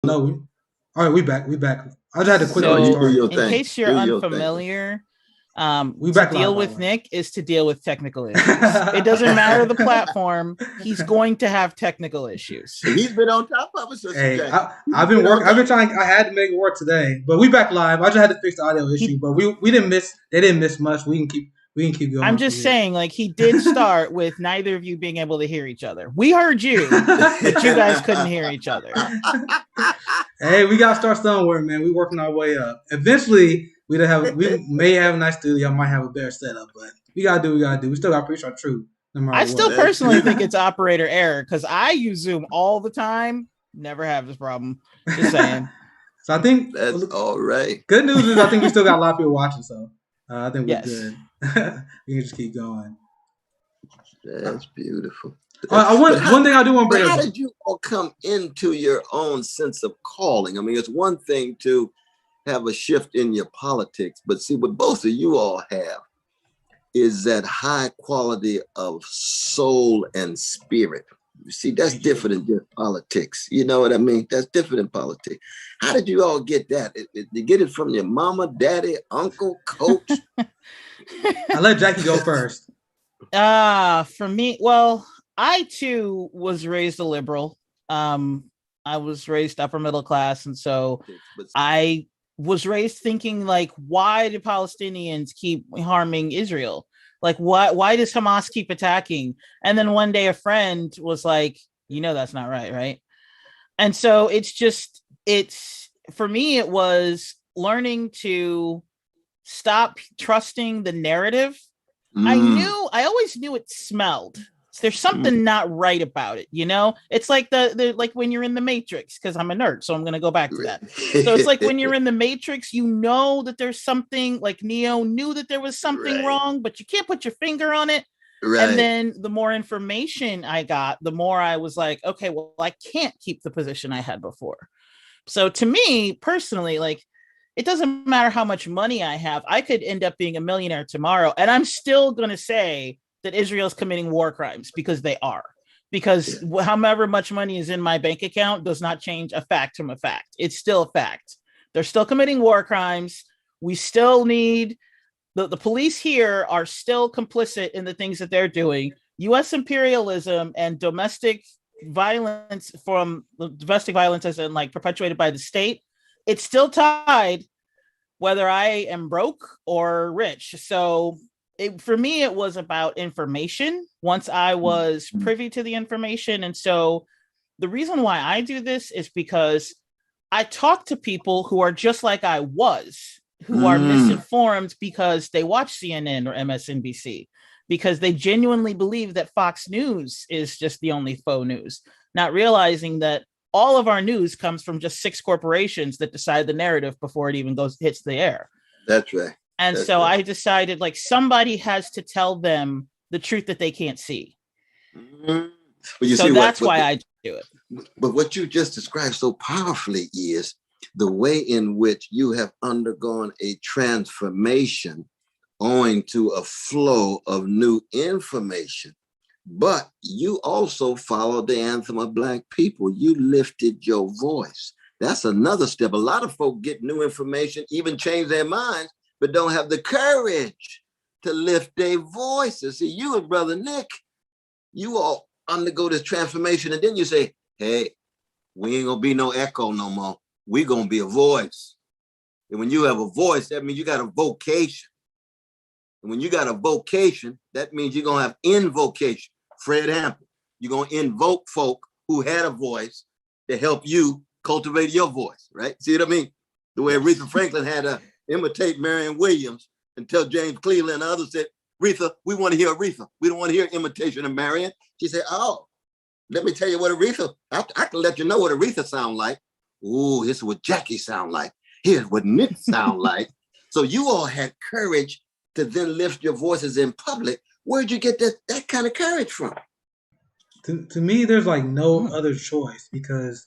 No, all right, we back. We back. I just had to quickly No, you do restart. your In thing. case you're Do your thing. unfamiliar, We to back live, deal by the with way. Nick is to deal with technical issues. It doesn't matter the platform; he's going to have technical issues. And he's been on top of us. Hey, I've been working. I've been trying. I had to make it work today, but we back live. I just had to fix the audio issue, but we didn't miss. They didn't miss much. We can keep going. I'm just saying, like, he did start with neither of you being able to hear each other. We heard you, but you guys couldn't hear each other. Hey, we gotta start somewhere, man. We working our way up. Eventually, we may have a nice studio. I might have a better setup, but we gotta do what we gotta do. We still gotta preach our truth. No matter I what. still personally think it's operator error because I use Zoom all the time. Never have this problem. Just saying. So I think that's all right. Good news is I think we still got a lot of people watching, so I think we're Yes. good. We can just keep going. That's beautiful. One thing I do want to bring How up. did you all come into your own sense of calling? I mean, it's one thing to have a shift in your politics, but see, what both of you all have is that high quality of soul and spirit. You see, that's different than just politics. You know what I mean? That's different than politics. How did you all get that? Did you get it from your mama, daddy, uncle, coach? I'll let Jackie go first. For me, well, I too was raised a liberal. I was raised upper middle class, and so I was raised thinking, like, why do Palestinians keep harming Israel? Like, why does Hamas keep attacking? And then one day a friend was like, that's not right? And so for me, it was learning to stop trusting the narrative. I always knew it smelled. There's something not right about it, It's like the like when you're in the Matrix, because I'm a nerd, so I'm gonna go back to that. So it's like when you're in the Matrix, that there's something, like Neo knew that there was something wrong, but you can't put your finger on it. Right. And then the more information I got, the more I was like, okay, well, I can't keep the position I had before. So to me personally, like, it doesn't matter how much money I have. I could end up being a millionaire tomorrow, and I'm still going to say that Israel's committing war crimes, because they are. Because however much money is in my bank account does not change a fact from a fact. It's still a fact. They're still committing war crimes. We still need the police here are still complicit in the things that they're doing. U.S. imperialism and domestic violence as in, like, perpetuated by the state, it's still tied whether I am broke or rich. So for me, it was about information once I was privy to the information. And so the reason why I do this is because I talk to people who are just like I was, who are misinformed because they watch CNN or MSNBC, because they genuinely believe that Fox News is just the only faux news, not realizing that all of our news comes from just 6 corporations that decide the narrative before it even hits the air. That's right. And so I decided, like, somebody has to tell them the truth that they can't see. Well, that's why I do it. But what you just described so powerfully is the way in which you have undergone a transformation owing to a flow of new information. But you also followed the anthem of Black people. You lifted your voice. That's another step. A lot of folk get new information, even change their minds, but don't have the courage to lift their voices. See, you and Brother Nick, you all undergo this transformation, and then you say, hey, we ain't gonna be no echo no more. We gonna be a voice. And when you have a voice, that means you got a vocation. And when you got a vocation, that means you're gonna have invocation. Fred Hampton, you're gonna invoke folk who had a voice to help you cultivate your voice, right? See what I mean? The way Aretha Franklin had to imitate Marion Williams until James Cleveland and others said, Aretha, we want to hear Aretha. We don't want to hear imitation of Marion. She said, oh, let me tell you what Aretha, I can let you know what Aretha sound like. Ooh, this is what Jackie sound like. Here's what Nick sound like. So you all had courage to then lift your voices in public. Where'd you get that kind of courage from? To me, there's like no other choice, because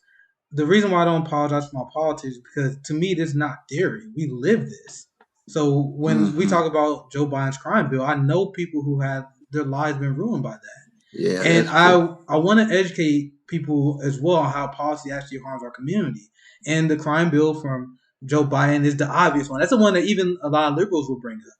the reason why I don't apologize for my politics is because to me, this is not theory. We live this. So when we talk about Joe Biden's crime bill, I know people who had their lives been ruined by that. Yeah, And that's true. I want to educate people as well on how policy actually harms our community. And the crime bill from Joe Biden is the obvious one. That's the one that even a lot of liberals will bring up.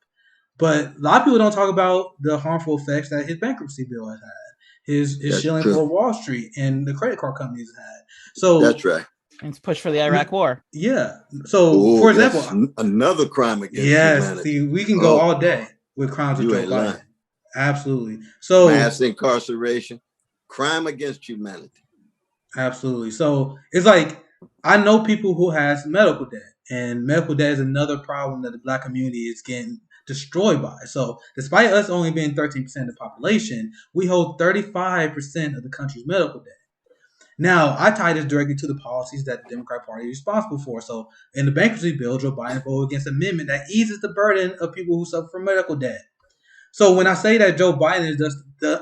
But a lot of people don't talk about the harmful effects that his bankruptcy bill has had, his That's shilling true. for Wall Street and the credit card companies had. So That's right. It's push for the Iraq War. yeah. So Oh, for that's example, another crime against yes. humanity. See, we can go Oh, all day with crimes of you Joe ain't lying. Biden. Absolutely. So Mass incarceration, crime against humanity. absolutely. So it's like I know people who has medical debt, and medical debt is another problem that the black community is getting destroyed by. So despite us only being 13% of the population, we hold 35% of the country's medical debt. Now, I tie this directly to the policies that the Democratic Party is responsible for. So, in the bankruptcy bill, Joe Biden voted against an amendment that eases the burden of people who suffer from medical debt. So, when I say that Joe Biden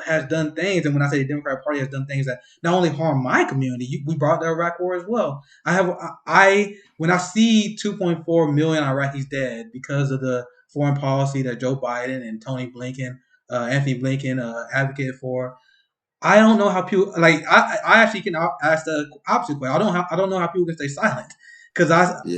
has done things, and when I say the Democratic Party has done things that not only harm my community, we brought the Iraq War as well. When I see 2.4 million Iraqis dead because of the foreign policy that Joe Biden and Anthony Blinken, advocated for, I don't know how people like. I actually can ask the opposite question. I don't know how people can stay silent because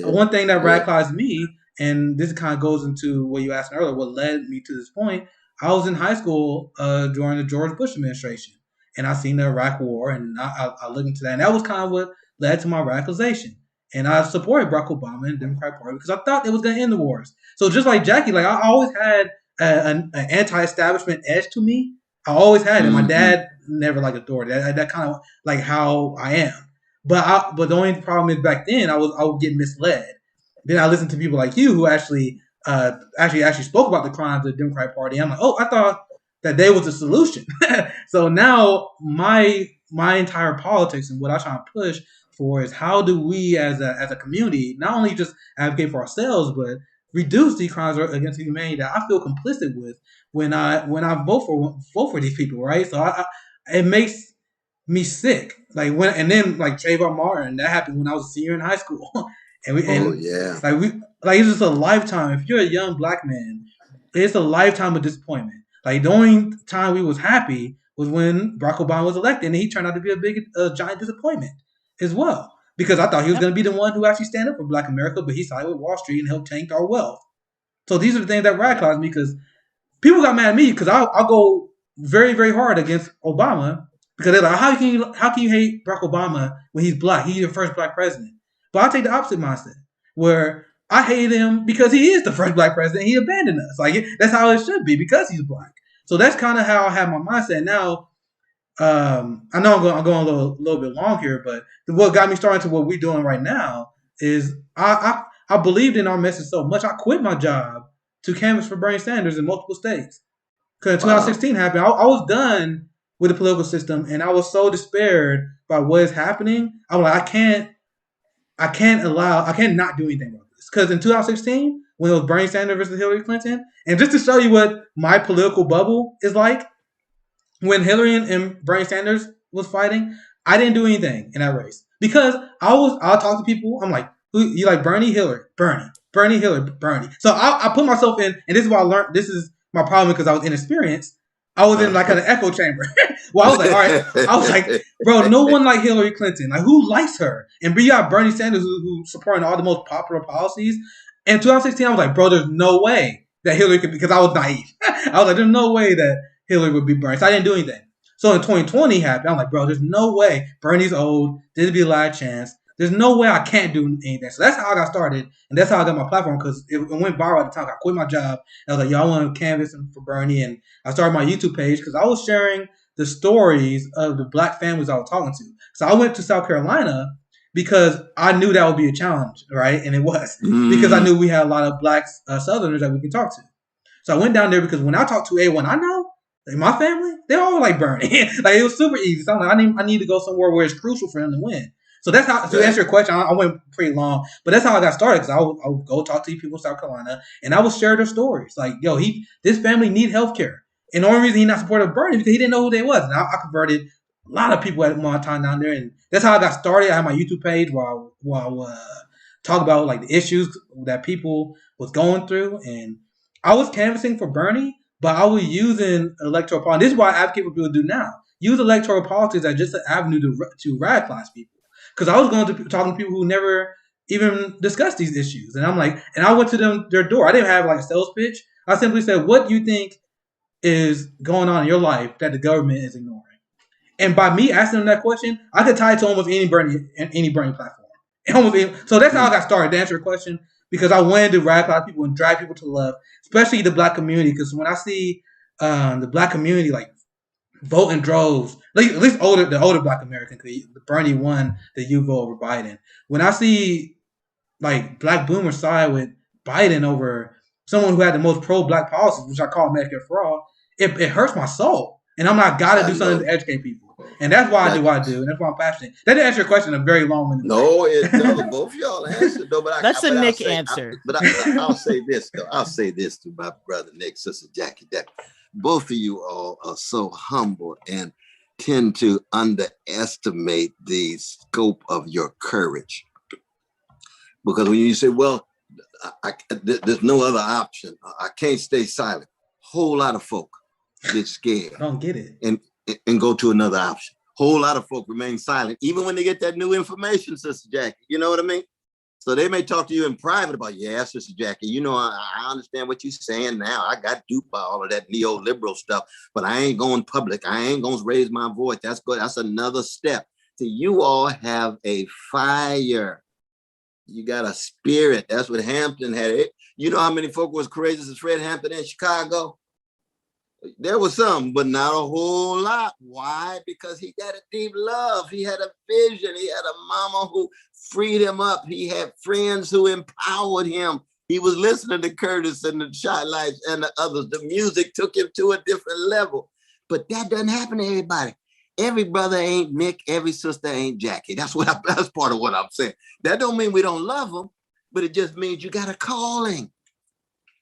one thing that radicalized me, and this kind of goes into what you asked earlier, what led me to this point. I was in high school during the George Bush administration, and I seen the Iraq War, and I looked into that, and that was kind of what led to my radicalization. And I supported Barack Obama and the Democratic Party because I thought it was going to end the wars. So just like Jackie, like I always had an anti-establishment edge to me. I always had it. My dad never liked authority. That kind of like how I am. But the only problem is back then I would get misled. Then I listened to people like you who actually spoke about the crimes of the Democratic Party. I'm like, oh, I thought that they was the solution. So now my entire politics and what I try to push for is how do we as a community not only just advocate for ourselves but reduce these crimes against humanity that I feel complicit with when I vote for these people, right? So it makes me sick. Like like Trayvon Martin, that happened when I was a senior in high school, like it's just a lifetime. If you're a young black man, it's a lifetime of disappointment. Like the only time we was happy was when Barack Obama was elected, and he turned out to be a giant disappointment as well. Because I thought he was going to be the one who actually stand up for Black America, but he sided with Wall Street and helped tank our wealth. So these are the things that radicalize me because people got mad at me because I'll go very, very hard against Obama because they're like, how can you hate Barack Obama when he's black? He's the first black president. But I take the opposite mindset where I hate him because he is the first black president. He abandoned us. Like that's how it should be because he's black. So that's kind of how I have my mindset now. I know I'm going a little bit long here, but what got me started to what we're doing right now is I believed in our message so much I quit my job to canvass for Bernie Sanders in multiple states. Because 2016 happened, I was done with the political system, and I was so despaired by what is happening. I was like, I can't not do anything about this. Because in 2016, when it was Bernie Sanders versus Hillary Clinton, and just to show you what my political bubble is like, when Hillary and Bernie Sanders was fighting, I didn't do anything in that race because I'll talk to people. I'm like, who you like? Bernie, Hillary, Bernie, Hillary, Bernie. So I put myself in, and this is what I learned. This is my problem because I was inexperienced. I was in like an echo chamber. Well, I was like, all right. I was like, bro, no one like Hillary Clinton. Like, who likes her? And you got Bernie Sanders who's supporting all the most popular policies. In 2016, I was like, bro, there's no way that Hillary could, because I was naive. I was like, there's no way that Hillary would be Bernie. So I didn't do anything. So in 2020 happened. I'm like, bro, there's no way. Bernie's old. There'd be a last chance. There's no way I can't do anything. So that's how I got started. And that's how I got my platform because it went viral at the time. I quit my job. I was like, y'all want to canvass for Bernie. And I started my YouTube page because I was sharing the stories of the black families I was talking to. So I went to South Carolina because I knew that would be a challenge, right? And it was because I knew we had a lot of black Southerners that we could talk to. So I went down there because when I talked to everyone I know, like my family, they're all like Bernie. Like it was super easy. So I'm like, I need to go somewhere where it's crucial for them to win. So that's how, to answer your question, I went pretty long, but that's how I got started because I would go talk to these people in South Carolina and I would share their stories. Like, yo, this family need healthcare. And the only reason he not supportive of Bernie is because he didn't know who they was. And I converted a lot of people at my time down there. And that's how I got started. I had my YouTube page where I would talk about like the issues that people was going through. And I was canvassing for Bernie, but I was using electoral politics. This is what I advocate for people to do now. use electoral politics as just an avenue to radicalize people. Because I was going to talking to people who never even discussed these issues, and I'm like, and I went to their door. I didn't have like a sales pitch. I simply said, "What do you think is going on in your life that the government is ignoring?" And by me asking them that question, I could tie it to almost any Bernie platform. So that's how I got started to answer your question, because I wanted to radicalize people and drag people to love, especially the black community. Because when I see the black community like vote in droves, at least the older black American, because Bernie won the U vote over Biden. When I see like black boomers side with Biden over someone who had the most pro-black policies, which I call Medicare for all, it hurts my soul. And I'm not got to do something to educate people. And that's why I do what I do. And that's why I'm passionate. That didn't answer your question in a very long-winded way. No, both of y'all answered though. But that's a Nick answer. I'll say this though. I'll say this to my brother Nick, sister Jackie, that both of you all are so humble and tend to underestimate the scope of your courage. Because when you say, well, there's no other option, I can't stay silent. Whole lot of folk get scared. I don't get it. And go to another option. Whole lot of folk remain silent, even when they get that new information, Sister Jackie. You know what I mean? So they may talk to you in private about, yeah, Sister Jackie, you know, I understand what you're saying now. I got duped by all of that neoliberal stuff, but I ain't going public. I ain't going to raise my voice. That's good. That's another step. So you all have a fire. You got a spirit. That's what Hampton had. You know how many folk was courageous as Fred Hampton in Chicago? There was some, but not a whole lot. Why? Because he got a deep love. He had a vision. He had a mama who freed him up. He had friends who empowered him. He was listening to Curtis and the Shy Lights and the others. The music took him to a different level. But that doesn't happen to everybody. Every brother ain't Nick. Every sister ain't Jackie. That's part of what I'm saying. That don't mean we don't love them, but it just means you got a calling.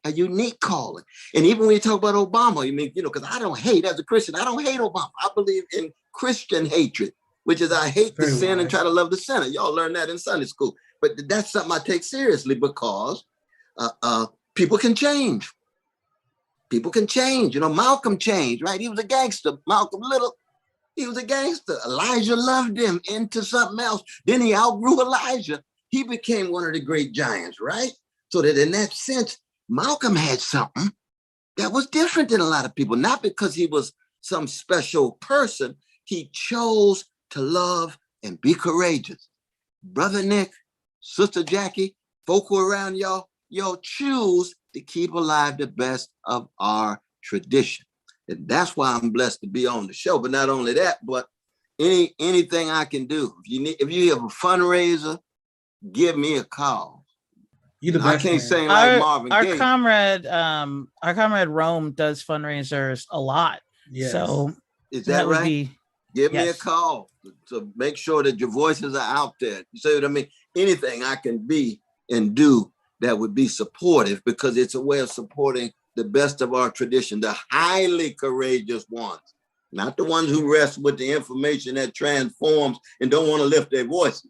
A unique calling. And even when you talk about Obama, you mean, you know, because I don't hate, as a Christian, I don't hate Obama. I believe in Christian hatred, which is I hate the sin and try to love the sinner. Y'all learn that in Sunday school. But that's something I take seriously because people can change. People can change. You know, Malcolm changed, right? He was a gangster. Malcolm Little, he was a gangster. Elijah loved him into something else. Then he outgrew Elijah. He became one of the great giants, right? So that in that sense, Malcolm had something that was different than a lot of people, not because he was some special person. He chose to love and be courageous. Brother Nick, Sister Jackie, folk who are around y'all choose to keep alive the best of our tradition. And that's why I'm blessed to be on the show. But not only that, but anything I can do. If you have a fundraiser, give me a call. You the best. I can't sing like Marvin Gaye. Our comrade Rome does fundraisers a lot. Yes. So is that right? Give me a call to make sure that your voices are out there. You see what I mean? Anything I can be and do that would be supportive, because it's a way of supporting the best of our tradition, the highly courageous ones, not the ones who rest with the information that transforms and don't want to lift their voices,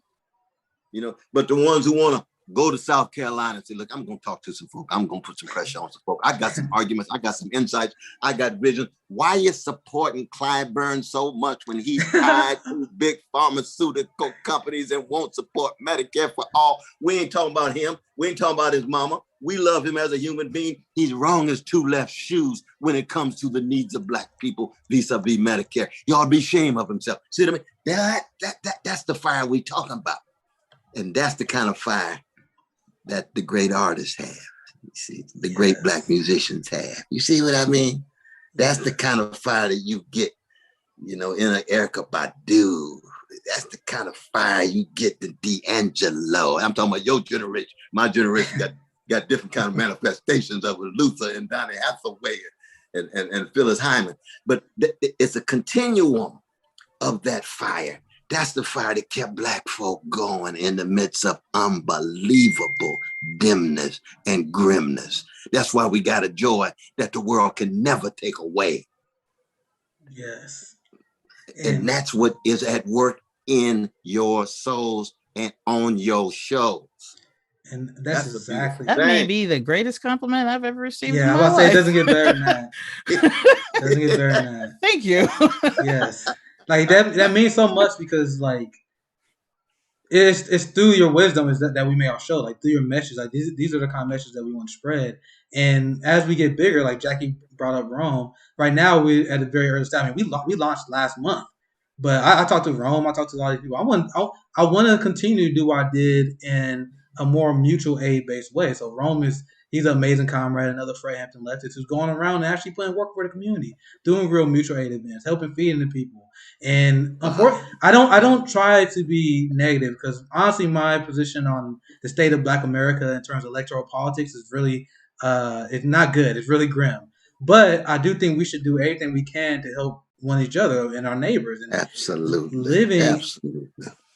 you know, but the ones who want to go to South Carolina and say, look, I'm going to talk to some folk. I'm going to put some pressure on some folk. I got some arguments. I got some insights. I got vision. Why are you supporting Clyburn so much when he tied to big pharmaceutical companies and won't support Medicare for all? We ain't talking about him. We ain't talking about his mama. We love him as a human being. He's wrong as two left shoes when it comes to the needs of Black people vis-a-vis Medicare. He ought to be ashamed of himself. See what I mean? That's the fire we talking about. And that's the kind of fire that the great artists have. You see, the great Black musicians have. You see what I mean? That's the kind of fire that you get, you know, in an Erykah Badu. That's the kind of fire you get in D'Angelo. I'm talking about your generation. My generation got different kind of manifestations of Luther and Donny Hathaway and Phyllis Hyman. But it's a continuum of that fire. That's the fire that kept Black folk going in the midst of unbelievable dimness and grimness. That's why we got a joy that the world can never take away. Yes. And that's what is at work in your souls and on your shows. And that's a exactly beautiful That thing. may be the greatest compliment I've ever received. Yeah, in I my was about to say it life. doesn't get better than that. Doesn't get better than that. Thank you. Yes. Like that means so much because like it's through your wisdom is that we make our show, like through your messages. Like these are the kind of messages that we want to spread. And as we get bigger, like Jackie brought up Rome, right now we at a very early stage. I mean, we launched last month. But I talked to Rome, I talked to a lot of people. I want to continue to do what I did in a more mutual aid based way. So Rome he's an amazing comrade, another Fred Hampton leftist who's going around and actually putting work for the community, doing real mutual aid events, helping feeding the people. And I don't try to be negative because honestly, my position on the state of Black America in terms of electoral politics is really it's not good. It's really grim. But I do think we should do everything we can to help one each other and our neighbors and Absolutely.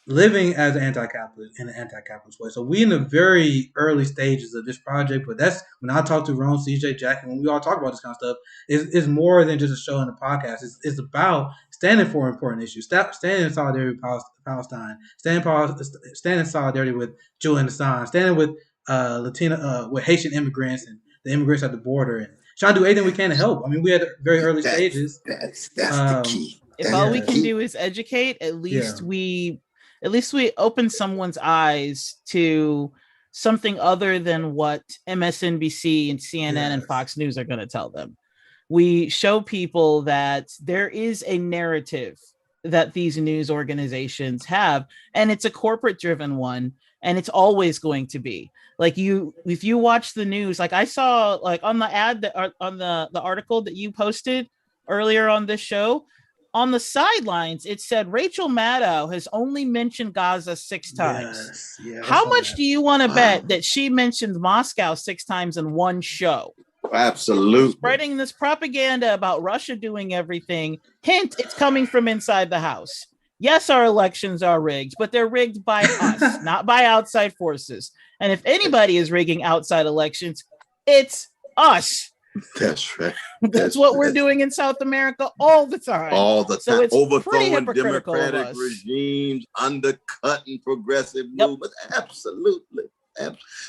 living as an anti-capitalist in an anti-capitalist way. So we in the very early stages of this project, but that's when I talk to Ron, CJ, Jack, and when we all talk about this kind of stuff, it's more than just a show and a podcast. It's about standing for important issues, standing in solidarity with Palestine, standing in solidarity with Julian Assange, standing with Latina, with Haitian immigrants and the immigrants at the border, and trying to do anything we can to help. I mean, we at very early stages. That's the key. If all we can do is educate, at least we open someone's eyes to something other than what MSNBC and CNN and Fox News are going to tell them. We show people that there is a narrative that these news organizations have, and it's a corporate driven one, and it's always going to be. Like if you watch the news, like I saw like on the ad that on the article that you posted earlier on this show, on the sidelines, it said Rachel Maddow has only mentioned Gaza 6 times. How much do you want to bet that she mentioned Moscow 6 times in one show? Absolutely. Spreading this propaganda about Russia doing everything. Hint, it's coming from inside the house. Yes, our elections are rigged, but they're rigged by us, not by outside forces. And if anybody is rigging outside elections, it's us. That's right. That's what we're doing in South America all the time. All the time. So it's overthrowing democratic regimes, undercutting progressive movements. Absolutely.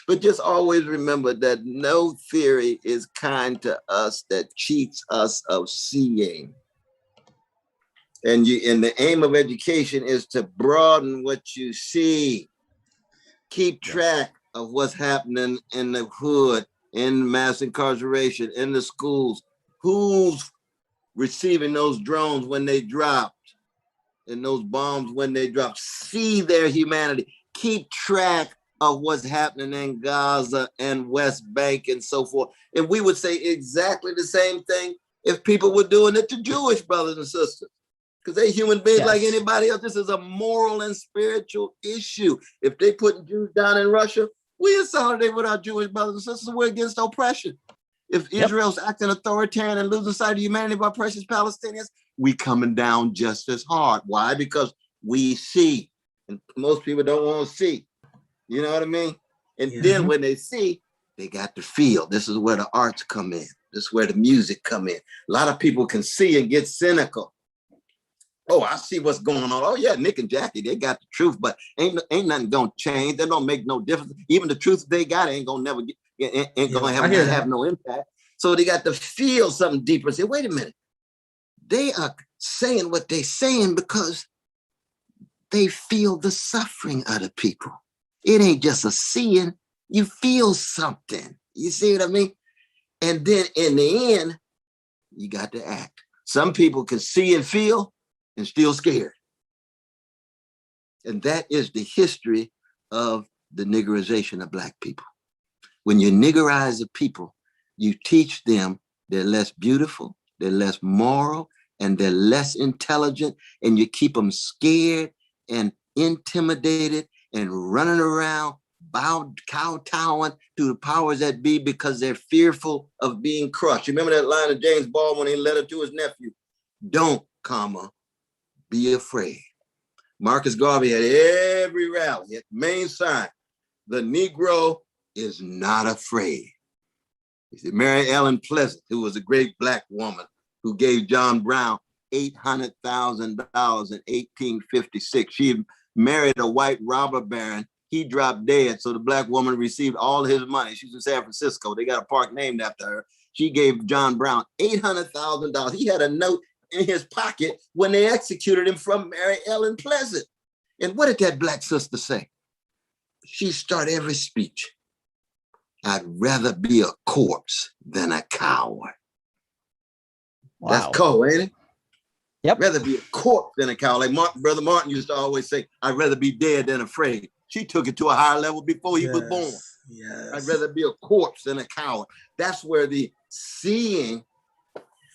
But just always remember that no theory is kind to us that cheats us of seeing. And the aim of education is to broaden what you see. Keep track of what's happening in the hood, in mass incarceration, in the schools, who's receiving those drones when they dropped, and those bombs when they dropped. See their humanity. Keep track of what's happening in Gaza and West Bank and so forth. And we would say exactly the same thing if people were doing it to Jewish brothers and sisters, because they're human beings like anybody else. This is a moral and spiritual issue. If they putting Jews down in Russia, we are solidarity with our Jewish brothers and sisters. We're against oppression. If Israel's acting authoritarian and losing sight of humanity by precious Palestinians, we coming down just as hard. Why? Because we see, and most people don't want to see. You know what I mean? And then when they see, they got to feel. This is where the arts come in. This is where the music come in. A lot of people can see and get cynical. Oh, I see what's going on. Oh yeah, Nick and Jackie, they got the truth, but ain't nothing gonna change. That don't make no difference. Even the truth they got ain't gonna have no impact. So they got to feel something deeper and say, wait a minute. They are saying what they're saying because they feel the suffering of the people. It ain't just a seeing, you feel something. You see what I mean? And then in the end, you got to act. Some people can see and feel and still scared. And that is the history of the niggerization of Black people. When you niggerize the people, you teach them they're less beautiful, they're less moral, and they're less intelligent, and you keep them scared and intimidated and running around, kowtowing to the powers that be because they're fearful of being crushed. You remember that line of James Baldwin when he letter to his nephew? Don't, be afraid. Marcus Garvey had every rally, at main sign, the Negro is not afraid. He said, Mary Ellen Pleasant, who was a great Black woman who gave John Brown $800,000 in 1856. She married a white robber baron He dropped dead. So the black woman received all his money. She's in San Francisco. They got a park named after her. She gave John Brown $800,000. He had a note in his pocket when they executed him from Mary Ellen Pleasant. And what did that black sister say? She started every speech. I'd rather be a corpse than a coward. Wow. That's cold, ain't it? Yep. Rather be a corpse than a coward. Like Brother Martin used to always say, I'd rather be dead than afraid. She took it to a higher level before he was born. Yes. I'd rather be a corpse than a coward. That's where the seeing,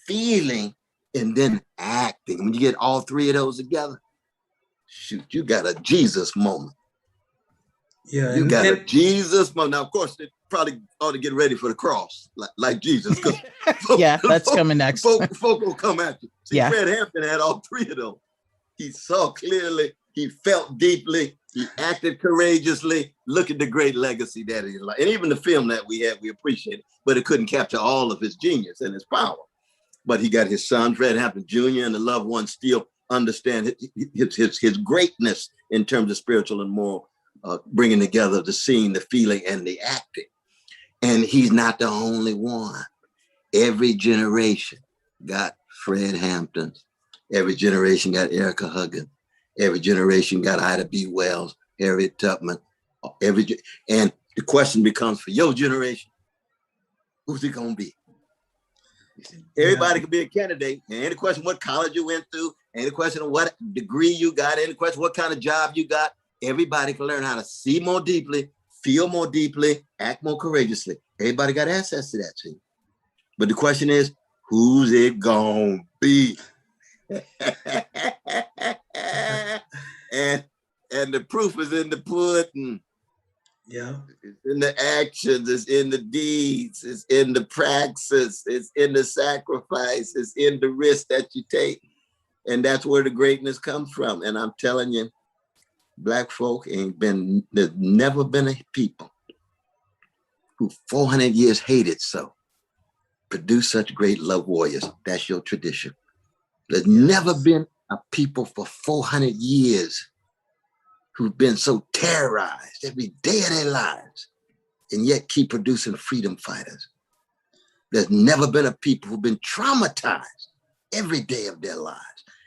feeling, and then acting, when you get all three of those together, shoot, you got a Jesus moment. Yeah, you got a Jesus moment. Now, of course, they probably ought to get ready for the cross, like Jesus. Yeah, that's coming next. Folk will come at you. See, yeah. Fred Hampton had all three of those. He saw clearly, he felt deeply, he acted courageously. Look at the great legacy that he left. And even the film that we had, we appreciate it, but it couldn't capture all of his genius and his power. But he got his son, Fred Hampton Jr., and the loved ones still understand his greatness in terms of spiritual and moral, bringing together the seeing, the feeling, and the acting. And he's not the only one. Every generation got Fred Hampton. Every generation got Erica Huggins. Every generation got Ida B. Wells, Harriet Tubman. And the question becomes for your generation, who's it going to be? Everybody can be a candidate. And any question what college you went through, any question of what degree you got, any question what kind of job you got, everybody can learn how to see more deeply, feel more deeply, act more courageously. Everybody got access to that too. But the question is, who's it gonna be? and the proof is in the pudding. Yeah. It's in the actions, it's in the deeds, it's in the praxis, it's in the sacrifice, it's in the risk that you take. And that's where the greatness comes from. And I'm telling you, Black folk there's never been a people who 400 years hated so produce such great love warriors. That's your tradition. There's never been a people for 400 years who've been so terrorized every day of their lives and yet keep producing freedom fighters. There's never been a people who've been traumatized every day of their lives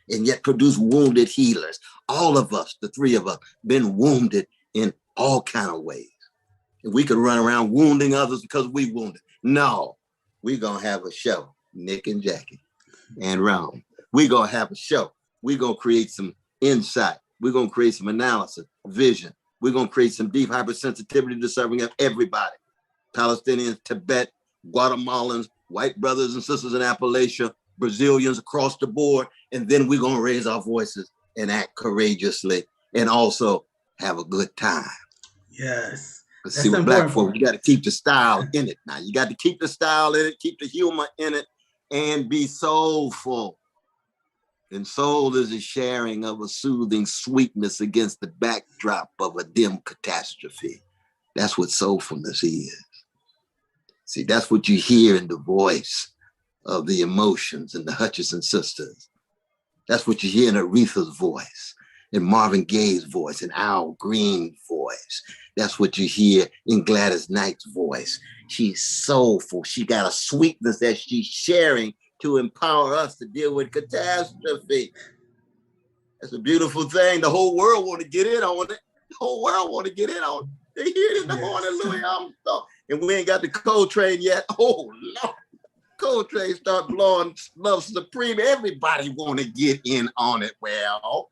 and yet produce wounded healers. All of us, the three of us, been wounded in all kind of ways. And we could run around wounding others because we wounded. No, we're gonna have a show, Nick and Jackie and Ron. We're gonna have a show. We're gonna create some insight. We're gonna create some analysis, vision. We're gonna create some deep hypersensitivity to serving of everybody. Palestinians, Tibet, Guatemalans, white brothers and sisters in Appalachia, Brazilians across the board. And then we're gonna raise our voices and act courageously and also have a good time. Yes. But see, with Black folk, you got to keep the style in it. Now, you got to keep the style in it, keep the humor in it, and be soulful. And soul is a sharing of a soothing sweetness against the backdrop of a dim catastrophe. That's what soulfulness is. See, that's what you hear in the voice of the emotions and the Hutchison sisters. That's what you hear in Aretha's voice, in Marvin Gaye's voice, in Al Green's voice. That's what you hear in Gladys Knight's voice. She's soulful. She got a sweetness that she's sharing to empower us to deal with catastrophe. That's a beautiful thing. The whole world want to get in on it. The whole world want to get in on it. They hear it in the horn of Louis Armstrong. And we ain't got the Coltrane yet. Oh, Lord. Coltrane start blowing Love Supreme. Everybody want to get in on it. Well,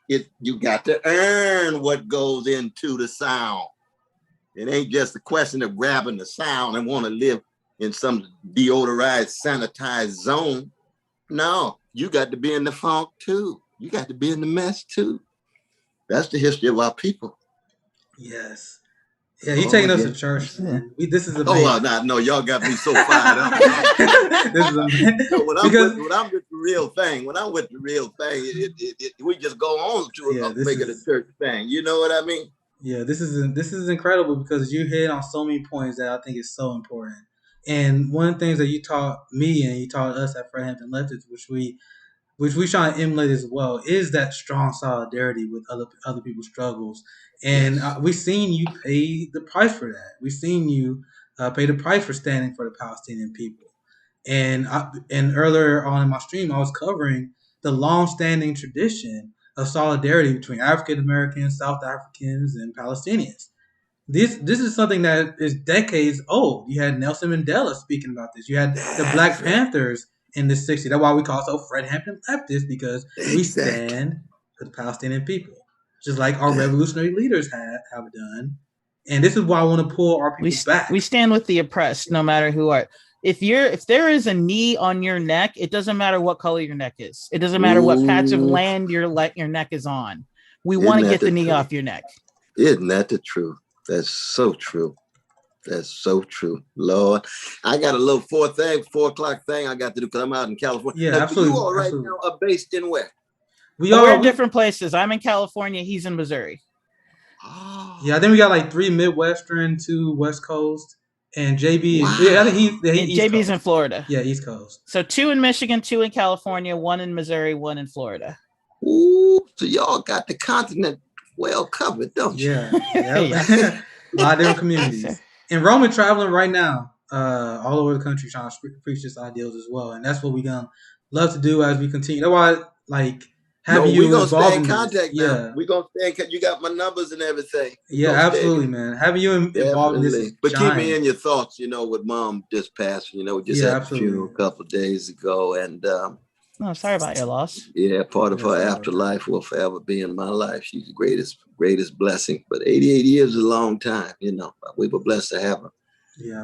you got to earn what goes into the sound. It ain't just a question of grabbing the sound and want to live in some deodorized, sanitized zone. No, you got to be in the funk too. You got to be in the mess too. That's the history of our people. Yes. Yeah, you taking us to church, man. This is amazing. No, y'all got me so fired up. This is amazing. When I'm with the real thing, we just go on to make it a church thing. You know what I mean? Yeah, this is incredible because you hit on so many points that I think is so important. And one of the things that you taught me and you taught us at Fred Hampton Leftists, which we try to emulate as well, is that strong solidarity with other people's struggles. And we've seen you pay the price for that. We've seen you pay the price for standing for the Palestinian people. And earlier on in my stream, I was covering the long-standing tradition of solidarity between African Americans, South Africans, and Palestinians. This is something that is decades old. You had Nelson Mandela speaking about this. You had the Black Panthers in the 60s. That's why we call ourselves Fred Hampton Leftists, because we stand for the Palestinian people, just like our revolutionary leaders have done. And this is why I want to pull our people back. We stand with the oppressed, no matter who are. If there is a knee on your neck, it doesn't matter what color your neck is. It doesn't matter what patch of land your neck is on. We want to get the knee off your neck. Isn't that the truth? That's so true. That's so true. Lord, I got a little 4 o'clock thing I got to do because I'm out in California. Yeah, absolutely. You all right now are based in where? We're in different places. I'm in California. He's in Missouri. Oh. Yeah, I think we got like 3 Midwestern, 2 West Coast, and JB. Wow. I think JB's in Florida. Yeah, East Coast. So 2 in Michigan, 2 in California, 1 in Missouri, 1 in Florida. Ooh, so y'all got the continent well covered, don't you? Yeah. A lot of different communities. And Roman traveling right now, all over the country, trying to preach his ideals as well. And that's what we're gonna love to do as we continue. That's why, like, we're gonna stay in contact now. Yeah. We're gonna stay in contact. You got my numbers and everything. Yeah, absolutely, man. Having you involved in this. But keep me in your thoughts, with Mom just passed. We just had a funeral a couple of days ago, and sorry about your loss. Yeah, part of her afterlife will forever be in my life. She's the greatest blessing. But 88 years is a long time, We were blessed to have her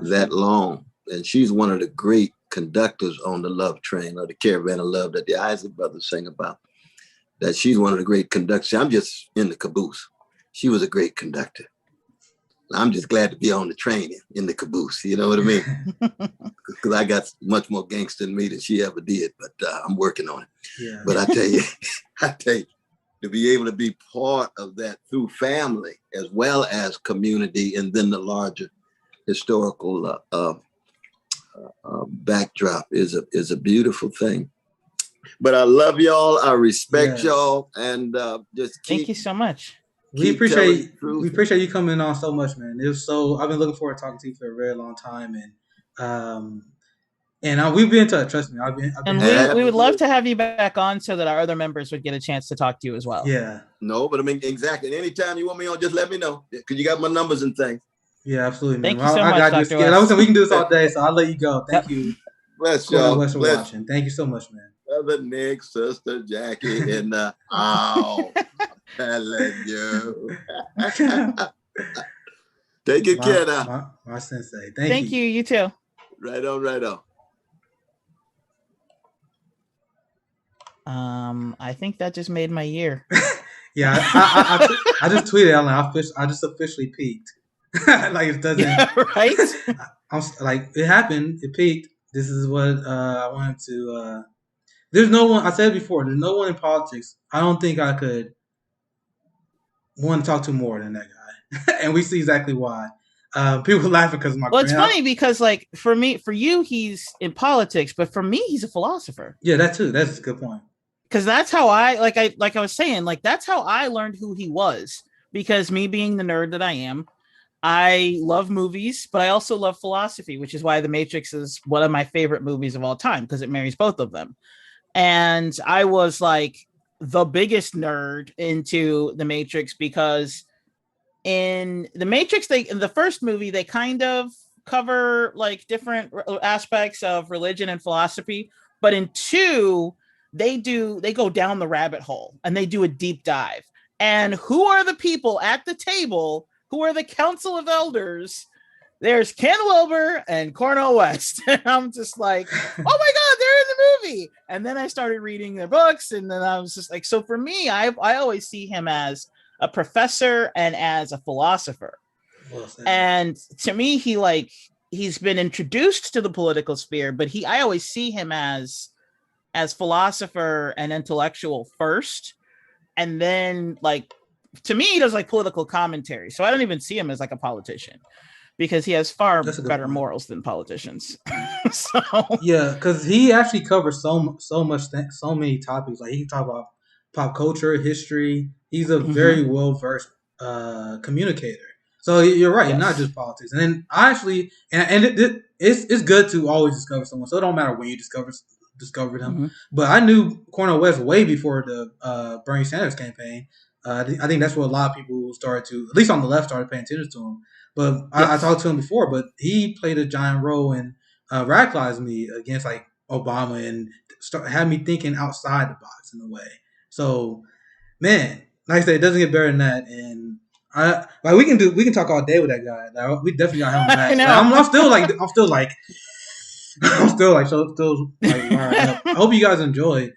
that long. And she's one of the great conductors on the love train, or the caravan of love that the Isaac brothers sing about. That she's one of the great conductors. I'm just in the caboose. She was a great conductor. I'm just glad to be on the train in the caboose. You know what I mean? Because I got much more gangster in me than she ever did, but I'm working on it. Yeah. But I tell you, to be able to be part of that through family as well as community, and then the larger historical backdrop is a beautiful thing. But I love y'all. I respect y'all, and just thank you so much. We appreciate you coming on so much, man. It was I've been looking forward to talking to you for a very long time, and we've been in touch. Trust me, we would love to have you back on so that our other members would get a chance to talk to you as well. Yeah. No, but I mean, exactly. Anytime you want me on, just let me know, because you got my numbers and things. Yeah, absolutely. Thank you so much, Dr. West. We can do this all day, so I'll let you go. Thank you. Bless y'all. Bless for watching. Thank you so much, man. Brother Nick, Sister Jackie, and I'm telling you. Take good care now. My sensei. Thank you. You too. Right on. I think that just made my year. Yeah, I just tweeted out. I just officially peaked. Like, it doesn't. Yeah, right. I'm like, it happened. It peaked. This is what I wanted to. There's no one. I said before. There's no one in politics. I don't think I could want to talk to more than that guy, and we see exactly why. People laughing because of my. Well, it's funny because, like, for you, he's in politics, but for me, he's a philosopher. Yeah, that too. That's a good point. Because that's how I was saying, like, that's how I learned who he was. Because me being the nerd that I am, I love movies, but I also love philosophy, which is why The Matrix is one of my favorite movies of all time, because it marries both of them. And I was like the biggest nerd into The Matrix, because in The Matrix, in the first movie, they kind of cover like different aspects of religion and philosophy. But in 2, they go down the rabbit hole and they do a deep dive. And who are the people at the table? Who are the council of elders? There's Ken Wilber and Cornel West. And I'm just like, oh my God, they're in the movie. And then I started reading their books. And then I was just like, so for me, I always see him as a professor and as a philosopher. And to me, he's been introduced to the political sphere, but I always see him as philosopher and intellectual first. And then, like, to me, he does like political commentary. So I don't even see him as like a politician, because he has far better morals than politicians. So yeah, because he actually covers so many topics. Like, he can talk about pop culture, history. He's a very well versed communicator. So you're right, not Yes. just politics. And then I actually, it's good to always discover someone. So it don't matter when you discover them. Mm-hmm. But I knew Cornel West way before the Bernie Sanders campaign. I think that's what a lot of people started to, at least on the left, started paying attention to him. But I Yes. talked to him before, but he played a giant role in radicalizing me against like Obama and had me thinking outside the box in a way. So, man, like I said, it doesn't get better than that. And I like we can talk all day with that guy. Like, we definitely gotta have him I back. Like, know. I'm still like still like wired up. I hope you guys enjoyed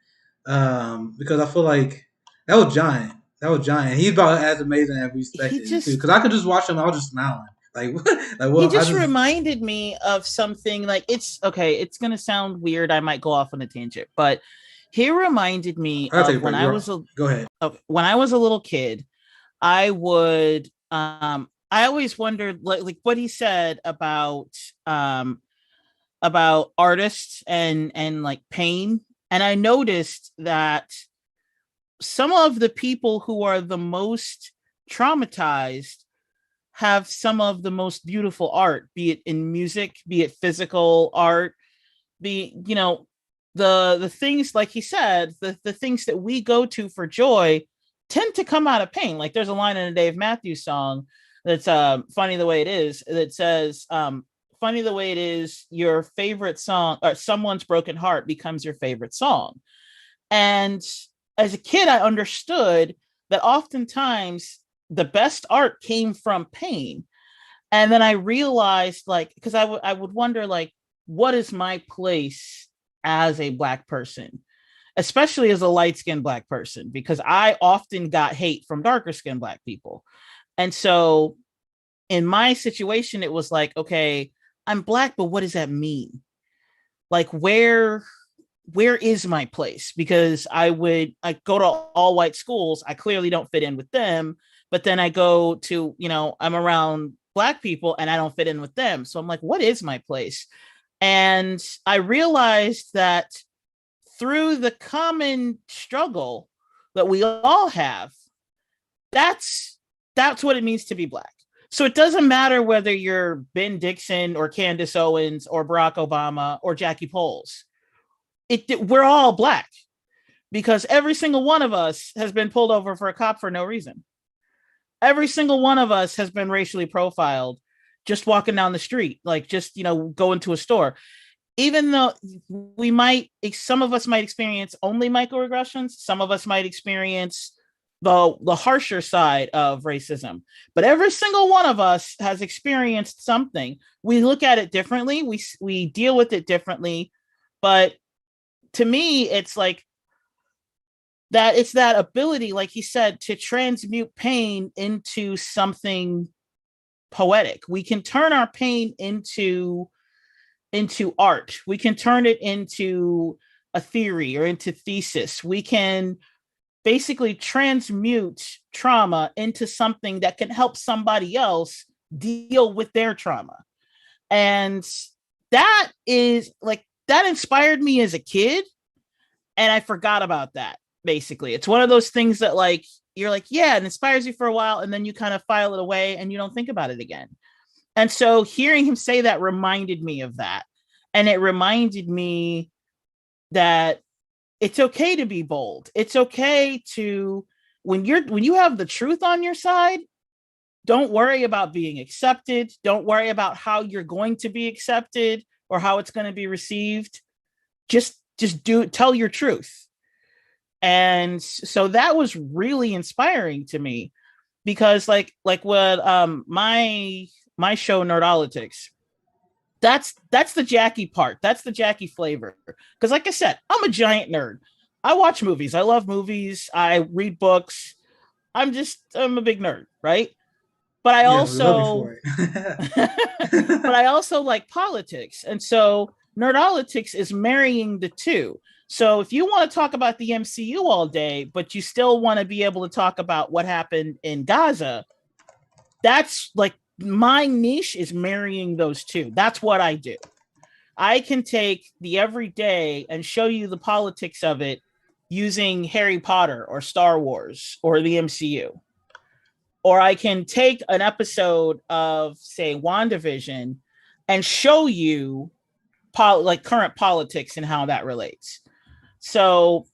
because I feel like that was giant. That was giant. He's about as amazing as we he expected too. just Because I could just watch him, I was just smiling. Like like he well, I just just reminded me of something. Like, it's okay, it's gonna sound weird, I might go off on a tangent, but he reminded me I gotta take of a break. Go ahead. when I was a little kid. I would I always wondered like what he said about artists and like pain. And I noticed that some of the people who are the most traumatized have some of the most beautiful art, be it in music, be it physical art, be, you know, the things, like he said, the things that we go to for joy tend to come out of pain. Like, there's a line in a Dave Matthews song that's funny the way it is, that says funny the way it is, your favorite song or someone's broken heart becomes your favorite song. And as a kid, I understood that oftentimes the best art came from pain. And then I realized, like, because I would wonder, like, what is my place as a Black person, especially as a light-skinned Black person, because I often got hate from darker skinned Black people. And so in my situation, it was like, okay, I'm Black, but what does that mean? Like, where is my place? Because I go to all white schools. I clearly don't fit in with them, but then I go to, I'm around Black people and I don't fit in with them. So I'm like, what is my place? And I realized that through the common struggle that we all have, that's what it means to be Black. So it doesn't matter whether you're Ben Dixon or Candace Owens or Barack Obama or Jackie Poles. We're all Black, because every single one of us has been pulled over for a cop for no reason. Every single one of us has been racially profiled just walking down the street, like just, going to a store. Even though some of us might experience only microaggressions, some of us might experience the harsher side of racism, but every single one of us has experienced something. We look at it differently. We deal with it differently. But to me, it's like that. It's that ability, like he said, to transmute pain into something poetic. We can turn our pain into art. We can turn it into a theory or into thesis. We can basically transmute trauma into something that can help somebody else deal with their trauma. And that inspired me as a kid. And I forgot about that. Basically, it's one of those things that, like, you're like, yeah, it inspires you for a while, and then you kind of file it away and you don't think about it again. And so hearing him say that reminded me of that. And it reminded me that it's okay to be bold. It's okay to, when you have the truth on your side, don't worry about being accepted. Don't worry about how you're going to be accepted or how it's going to be received. Just tell your truth. And so that was really inspiring to me, because like what my show Nerdolytics, that's the Jackie part. That's the Jackie flavor. Because like I said, I'm a giant nerd. I watch movies. I love movies. I read books. I'm a big nerd, right? But I Yes, we love you also for but it. I also like politics. And so Nerdolytics is marrying the two. So if you want to talk about the MCU all day, but you still want to be able to talk about what happened in Gaza, that's like my niche, is marrying those two. That's what I do. I can take the everyday and show you the politics of it using Harry Potter or Star Wars or the MCU. or I can take an episode of, say, WandaVision and show you like current politics and how that relates. So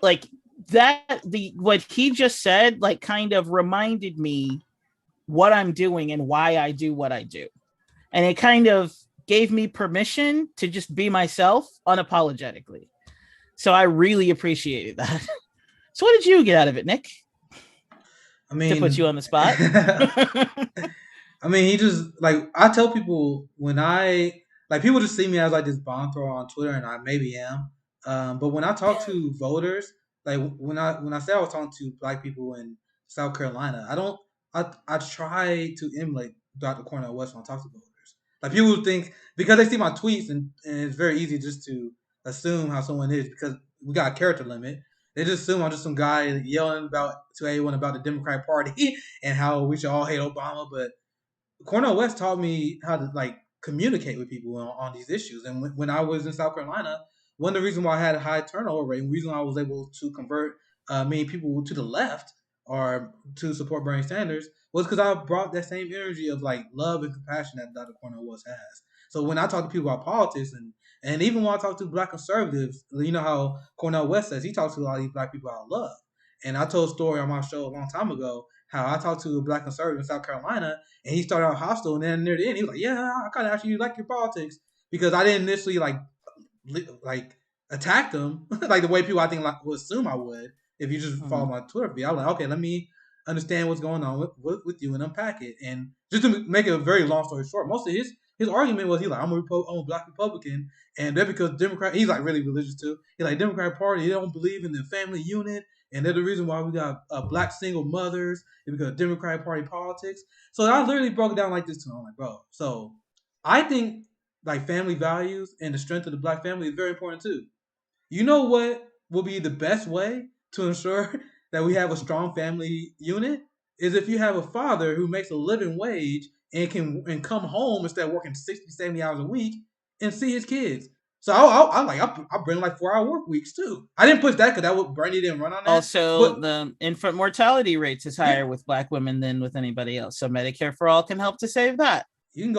like that, what he just said, like kind of reminded me what I'm doing and why I do what I do. And it kind of gave me permission to just be myself unapologetically. So I really appreciated that. So what did you get out of it, Nick? I mean, to put you on the spot. I mean, he just like I tell people when I like people just see me as like this bomb thrower on Twitter, and I maybe am. But when I talk to voters, like when I say I was talking to black people in South Carolina, I don't. I try to emulate Dr. Cornel West when I talk to voters. Like people think because they see my tweets, and it's very easy just to assume how someone is because we got a character limit. They just assume I'm just some guy yelling about to anyone about the Democratic Party and how we should all hate Obama. But Cornel West taught me how to like communicate with people on these issues. And when I was in South Carolina, one of the reasons why I had a high turnover rate, and the reason why I was able to convert many people to the left or to support Bernie Sanders was because I brought that same energy of like love and compassion that Dr. Cornel West has. So when I talk to people about politics and even when I talk to black conservatives, you know how Cornel West says he talks to a lot of these black people about love. And I told a story on my show a long time ago how I talked to a black conservative in South Carolina and he started out hostile, and then near the end, he was like, "Yeah, I kind of actually like your politics because I didn't initially like attack them like the way people I think like would assume I would if you just follow my Twitter feed." I was like, "Okay, let me understand what's going on with you and unpack it." And just to make it a very long story short, most of his argument was he like, I'm a black Republican, and that because Democrat, he's like really religious too. He's like Democratic Party, they don't believe in the family unit, and they're the reason why we got black single mothers because Democratic Party politics. So I literally broke it down like this to him. I'm like, bro, so I think like family values and the strength of the black family is very important too. You know what will be the best way to ensure that we have a strong family unit is if you have a father who makes a living wage and can come home instead of working 60, 70 hours a week and see his kids. So I bring like 4-hour work weeks too. I didn't push that because that would Bernie didn't run on that. Also, the infant mortality rates is higher with black women than with anybody else. So Medicare for all can help to save that. You can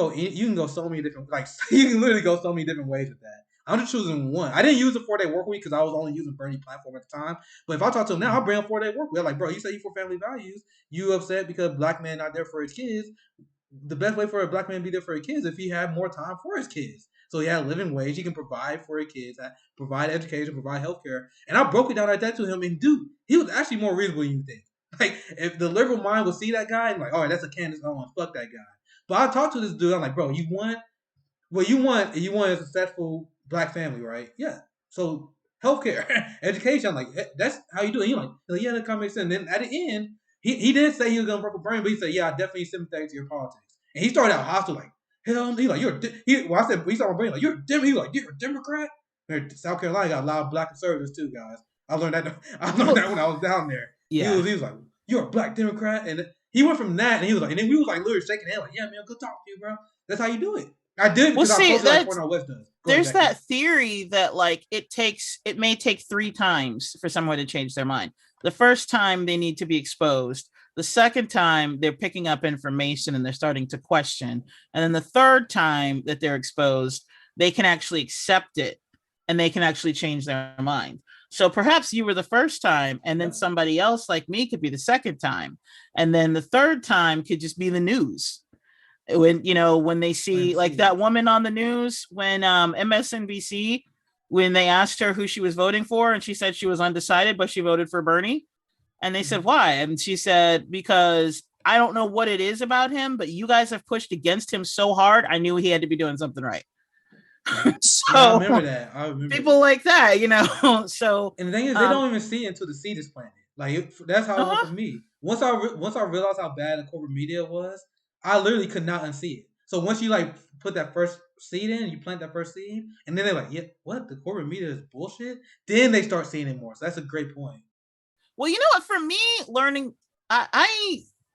go so many different you can literally go so many different ways with that. I'm just choosing one. I didn't use the 4-day work week because I was only using Bernie platform at the time. But if I talk to him now, I'll bring a 4-day work week. I'm like, bro, you say you for family values. You upset because black man not there for his kids. The best way for a black man to be there for his kids is if he had more time for his kids. So he had a living wage. He can provide for his kids, provide education, provide healthcare. And I broke it down like that to him. And dude, he was actually more reasonable than you think. Like if the liberal mind would see that guy and like, all right, that's a Candace Owens, fuck that guy. But I talked to this dude. I'm like, bro, you want a successful black family, right? Yeah. So healthcare, education. I'm like, that's how you do it. You're like, yeah, that kind of makes sense. And then at the end, he didn't say he was gonna work with Bernie, but he said, yeah, I definitely sympathize to your politics. And he started out hostile, like, hell, he like, I said, he started Bernie, like, he like, you're a Democrat. And South Carolina got a lot of black conservatives too, guys. I learned that when I was down there. Yeah. He was like, you're a black Democrat, and he went from that, and he was like, and then we was like literally shaking hands, like, yeah, man, good talk to you, bro. That's how you do it. I did because I told you like Cornel West does. There's that theory that like it may take 3 times for someone to change their mind. The first time they need to be exposed. The second time they're picking up information and they're starting to question. And then the third time that they're exposed, they can actually accept it and they can actually change their mind. So perhaps you were the first time, and then somebody else like me could be the second time. And then the third time could just be the news. When they see like that woman on the news, when MSNBC, when they asked her who she was voting for, and she said she was undecided, but she voted for Bernie. And they said, why? And she said, because I don't know what it is about him, but you guys have pushed against him so hard. I knew he had to be doing something right. So yeah, I remember that. People like that, So and the thing is, they don't even see it until the seed is planted. Like that's how it was for me. Once I realized how bad the corporate media was, I literally could not unsee it. So once you like put that first seed in, you plant that first seed, and then they're like, yeah, what? The corporate media is bullshit. Then they start seeing it more. So that's a great point. Well, you know what? For me, learning,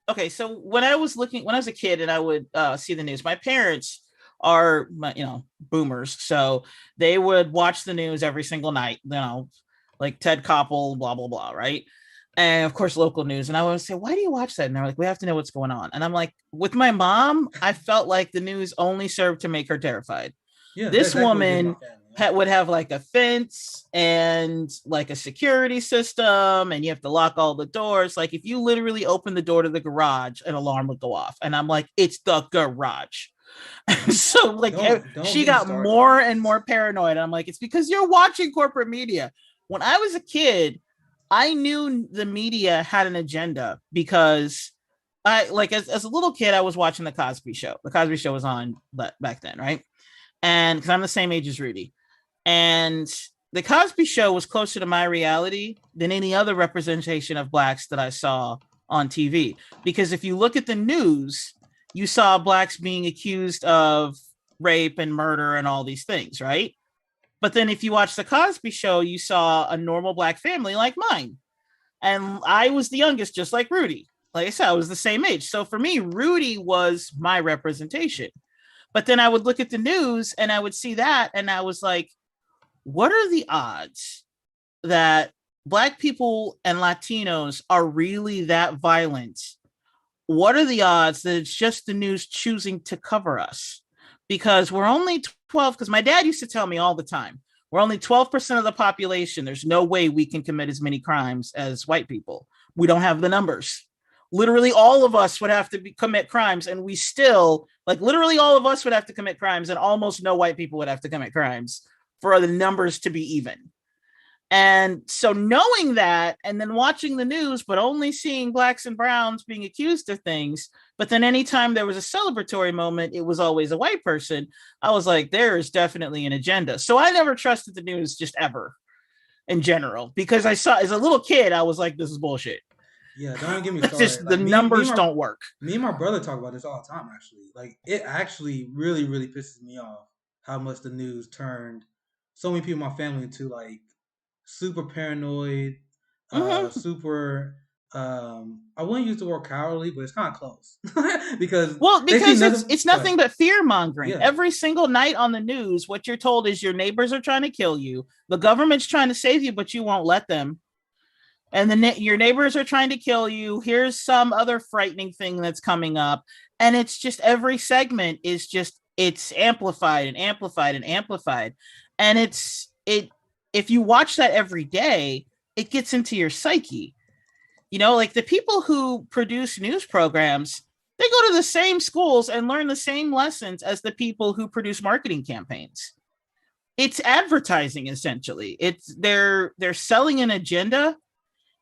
okay. So when I was a kid, and I would see the news, my parents are, boomers, so they would watch the news every single night. Like Ted Koppel, blah blah blah, right? And of course, local news. And I would say, why do you watch that? And they're like, we have to know what's going on. And I'm like, with my mom, I felt like the news only served to make her terrified. Yeah, that's This exactly what did my woman family. would have like a fence and like a security system, and you have to lock all the doors. Like if you literally open the door to the garage, an alarm would go off. And I'm like, it's the garage. So like Don't she get me got started on more that. and more paranoid. I'm like, it's because you're watching corporate media. When I was a kid, I knew the media had an agenda because I like as a little kid, I was watching the Cosby Show. The Cosby Show was on back then, right? And because I'm the same age as Rudy, and the Cosby Show was closer to my reality than any other representation of blacks that I saw on TV. Because if you look at the news, you saw blacks being accused of rape and murder and all these things, right? But then if you watch the Cosby Show, you saw a normal black family like mine. And I was the youngest, just like Rudy. Like I said, I was the same age. So for me, Rudy was my representation. But then I would look at the news and I would see that. And I was like, what are the odds that Black people and Latinos are really that violent? What are the odds that it's just the news choosing to cover us? Because we're only 12, because my dad used to tell me all the time, we're only 12% of the population. There's no way we can commit as many crimes as white people. We don't have the numbers. Literally all of us would have to commit crimes, and we still, like literally all of us would have to commit crimes, and almost no white people would have to commit crimes for the numbers to be even. And so knowing that and then watching the news, but only seeing blacks and browns being accused of things, but then anytime there was a celebratory moment, it was always a white person. I was like, there is definitely an agenda. So I never trusted the news just ever in general, because I saw as a little kid, I was like, this is bullshit. Yeah, don't get me It's started. just the Like me numbers and my don't work. me and my brother talk about this all the time. Actually, like it actually really really pisses me off how much the news turned so many people in my family into like super paranoid, Mm-hmm. super. I wouldn't use the word cowardly, but it's kind of close because Well, they see because nothing. it's But nothing but fear mongering. yeah, Every single night on the news, what you're told is your neighbors are trying to kill you. The government's trying to save you, but you won't let them. And then your neighbors are trying to kill you. Here's some other frightening thing that's coming up. And it's just every segment is just it's amplified and amplified and amplified. And it if you watch that every day, it gets into your psyche. You know, like the people who produce news programs, they go to the same schools and learn the same lessons as the people who produce marketing campaigns. It's advertising essentially. It's they're selling an agenda,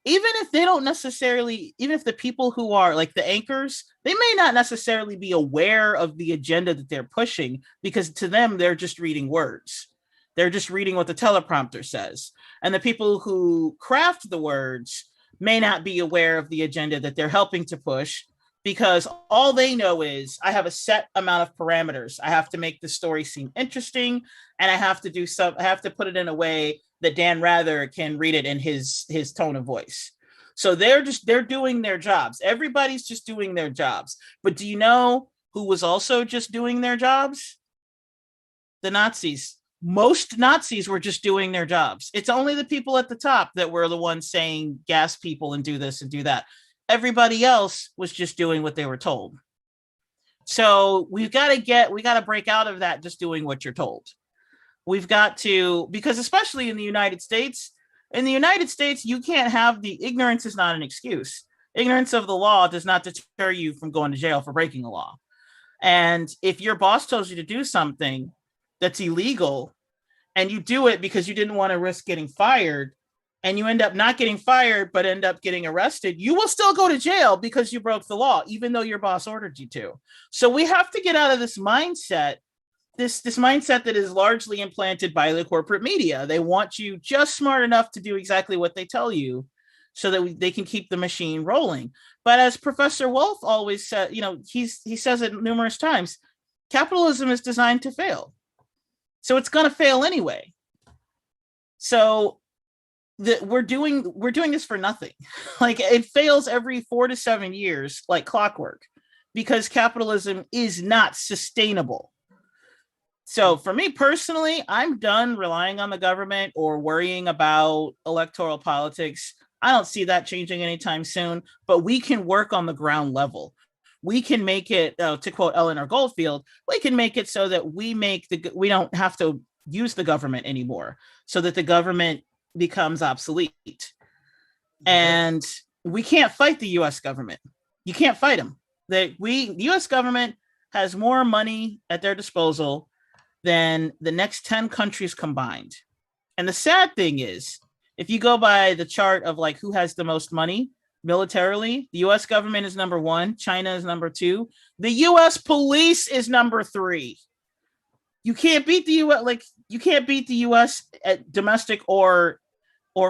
even if they don't necessarily, even if the people who are like the anchors, they may not necessarily be aware of the agenda that they're pushing, because to them they're just reading words. They're just reading what the teleprompter says. And the people who craft the words may not be aware of the agenda that they're helping to push, because all they know is I have a set amount of parameters. I have to make the story seem interesting, and I have to put it in a way that Dan Rather can read it in his tone of voice. So they're doing their jobs. Everybody's just doing their jobs. But do you know who was also just doing their jobs? The Nazis. Most Nazis were just doing their jobs. It's only the people at the top that were the ones saying gas people and do this and do that. Everybody else was just doing what they were told. So we got to break out of that just doing what you're told. We've got to, because especially in the United States, you can't have ignorance is not an excuse. Ignorance of the law does not deter you from going to jail for breaking the law. And if your boss tells you to do something that's illegal and you do it because you didn't want to risk getting fired, and you end up not getting fired but end up getting arrested, you will still go to jail because you broke the law, even though your boss ordered you to. So we have to get out of this mindset, this mindset that is largely implanted by the corporate media. They want you just smart enough to do exactly what they tell you so that they can keep the machine rolling. But as Professor Wolf always said, he says it numerous times, capitalism is designed to fail. So it's going to fail anyway. So we're doing this for nothing. Like it fails every 4 to 7 years, like clockwork, because capitalism is not sustainable. So for me personally, I'm done relying on the government or worrying about electoral politics. I don't see that changing anytime soon, but we can work on the ground level. We can make it, to quote Eleanor Goldfield, we can make it so that we don't have to use the government anymore, so that the government becomes obsolete. And we can't fight the U.S. government. You can't fight them. The U.S. government has more money at their disposal than the next 10 countries combined. And the sad thing is, if you go by the chart of like who has the most money militarily, the U.S. government is number 1, China is number 2, the U.S. police is number 3. You can't beat the U.S. You can't beat the U.S. at domestic or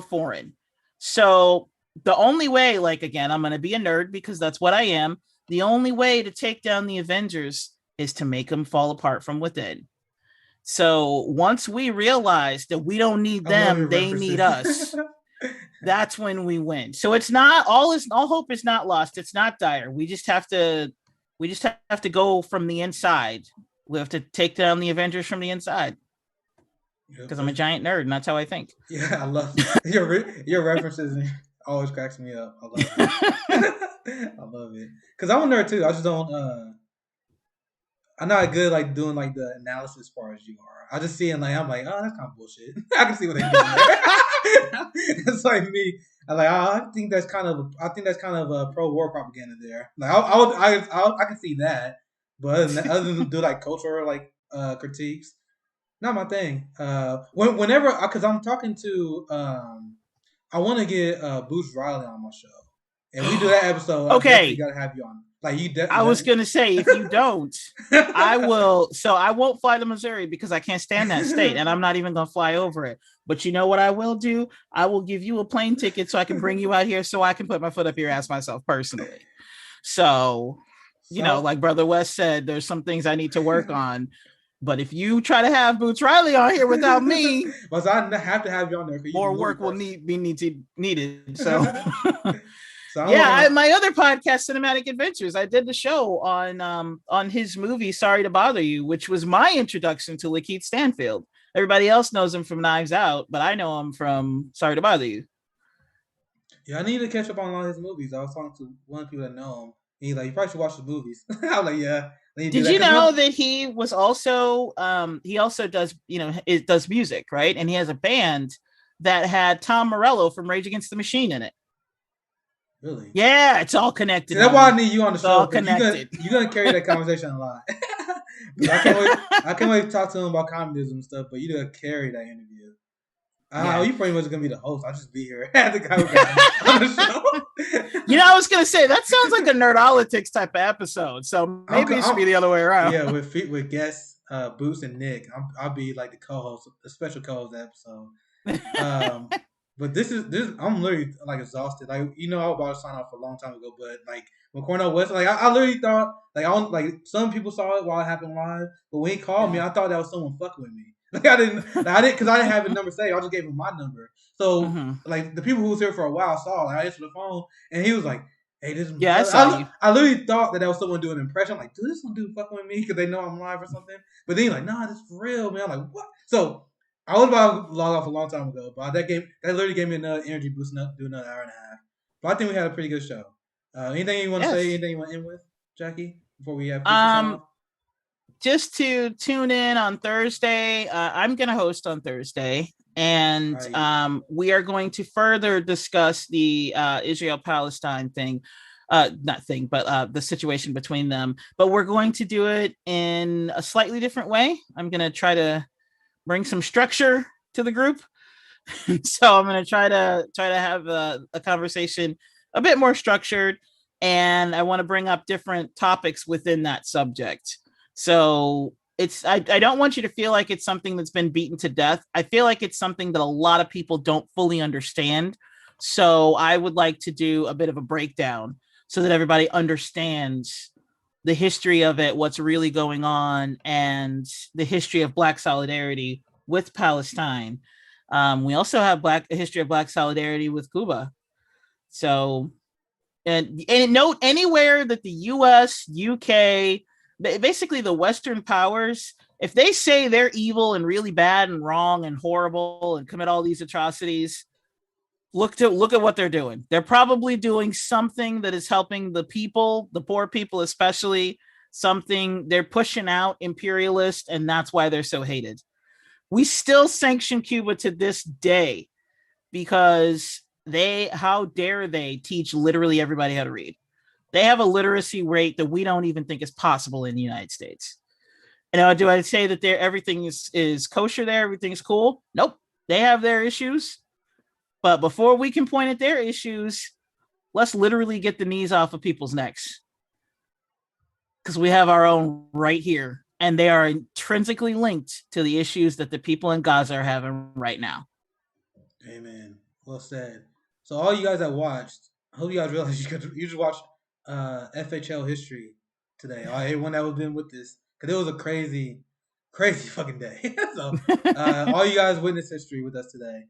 foreign. So the only way, again, I'm going to be a nerd because that's what I am. The only way to take down the Avengers is to make them fall apart from within. So once we realize that we don't need them, they need us. That's when we win. So it's not all hope is not lost. It's not dire. We just have to go from the inside. We have to take down the Avengers from the inside. Because I'm a giant nerd, and that's how I think. Yeah, I love your references. Always cracks me up. I love it. I love it. Because I'm a nerd too. I just don't. I'm not good doing the analysis as far as you are. I just see it I'm like, oh, that's kind of bullshit. I can see what they're doing there. It's like me. I'm like, oh, I think that's kind of a pro-war propaganda there. I can see that, but other than do cultural critiques, not my thing. Whenever, because I'm talking to, I want to get Bruce Riley on my show, and we do that episode. Okay, you gotta have you on. I was gonna say, if you don't, I will. So I won't fly to Missouri because I can't stand that state, and I'm not even gonna fly over it. But you know what I will do? I will give you a plane ticket so I can bring you out here, so I can put my foot up your ass myself personally. So, like Brother West said, there's some things I need to work on. But if you try to have Boots Riley on here without me, well, so I have to have you on there. More work will be needed. So. My other podcast, Cinematic Adventures, I did the show on his movie Sorry to Bother You, which was my introduction to Lakeith Stanfield. Everybody else knows him from Knives Out, but I know him from Sorry to Bother You. Yeah, I need to catch up on all his movies. I was talking to one of the people that know him. And he's like, you probably should watch the movies. I was like, yeah. Did you know that he was also he also does does music, right? And he has a band that had Tom Morello from Rage Against the Machine in it. Really? Yeah, it's all connected. See, that's why I need you on the show. All connected. You're gonna carry that conversation a lot. I can't wait to talk to him about communism and stuff, but you're gonna carry that interview. You pretty much gonna be the host. I'll just be here at the guy on the show. I was gonna say that sounds like a Nerdolytics type of episode. So maybe it should be the other way around. Yeah, with guests, Boots and Nick, I'll be like the co-host, the special co-host episode. But this I'm literally exhausted. I was about to sign off a long time ago, but when Cornel West, I literally thought some people saw it while it happened live, but when he called me, I thought that was someone fucking with me. I didn't because I didn't have his number saved. I just gave him my number. So the people who was here for a while saw. I answered the phone, and he was like, "Hey, this." Yeah, I saw you. I literally thought that was someone doing an impression. I'm like, dude, this one dude fucking with me because they know I'm live or something. But then he's like, "Nah, this for real, man." I'm like, "What?" So I was about to log off a long time ago, but that literally gave me another energy boost to do another hour and a half. But I think we had a pretty good show. Anything you want to say? Anything you want to end with, Jackie, before we have just to tune in on Thursday. I'm going to host on Thursday, and we are going to further discuss the Israel-Palestine thing. Not thing, but the situation between them. But we're going to do it in a slightly different way. I'm going to try to bring some structure to the group. So I'm going to try to have a conversation a bit more structured, and I want to bring up different topics within that subject. So I don't want you to feel like it's something that's been beaten to death. I feel like it's something that a lot of people don't fully understand. So I would like to do a bit of a breakdown so that everybody understands the history of it, what's really going on, and the history of Black solidarity with Palestine. We also have a history of Black solidarity with Cuba. So, and note anywhere that the US, UK, basically the Western powers, if they say they're evil and really bad and wrong and horrible and commit all these atrocities, Look at what they're doing. They're probably doing something that is helping the people, the poor people especially. Something they're pushing out imperialist, and that's why they're so hated. We still sanction Cuba to this day because how dare they teach literally everybody how to read. They have a literacy rate that we don't even think is possible in the United States. Do I say that everything is kosher there, everything's cool? Nope. They have their issues. But before we can point at their issues, let's literally get the knees off of people's necks. Because we have our own right here. And they are intrinsically linked to the issues that the people in Gaza are having right now. Amen. Well said. So all you guys that watched, I hope you guys realize you just watch FHL history today. Everyone that was been with this, because it was a crazy fucking day. So all you guys witnessed history with us today.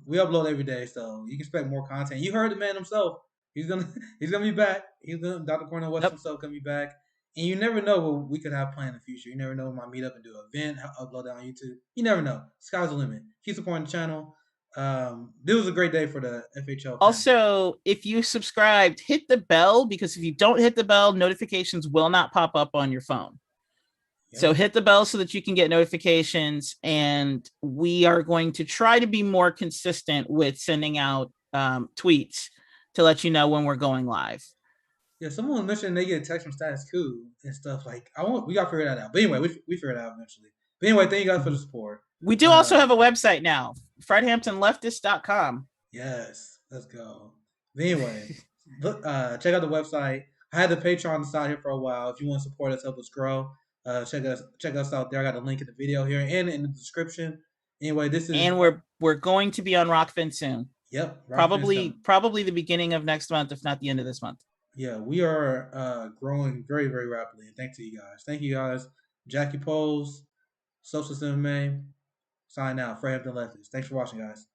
We upload every day, so you can expect more content. You heard the man himself. He's gonna be back. Dr. Cornel West himself gonna be back. And you never know what we could have planned in the future. You never know when I meet up and do an event, upload it on YouTube. You never know. Sky's the limit. Keep supporting the channel. This was a great day for the FHL family. Also, if you subscribed, hit the bell, because if you don't hit the bell, notifications will not pop up on your phone. Yep. So hit the bell so that you can get notifications, and we are going to try to be more consistent with sending out tweets to let you know when we're going live. Yeah, someone mentioned they get a text from Status Quo and stuff like. We gotta figure that out. But anyway, we figure it out eventually. But anyway, thank you guys for the support. We do also have a website now, FredHamptonLeftist.com. Yes, let's go. But anyway, look, check out the website. I had the Patreon side here for a while. If you want to support us, help us grow, check us out there. I got the link in the video here and in the description. Anyway, this is, and we're going to be on Rockfin soon. Yep, probably the beginning of next month, if not the end of this month. Yeah, we are growing very, very rapidly. And thanks to you guys. Thank you guys. Jackie Pose, Socialist MMA. Sign out. Fred Hampton Leftists. Thanks for watching, guys.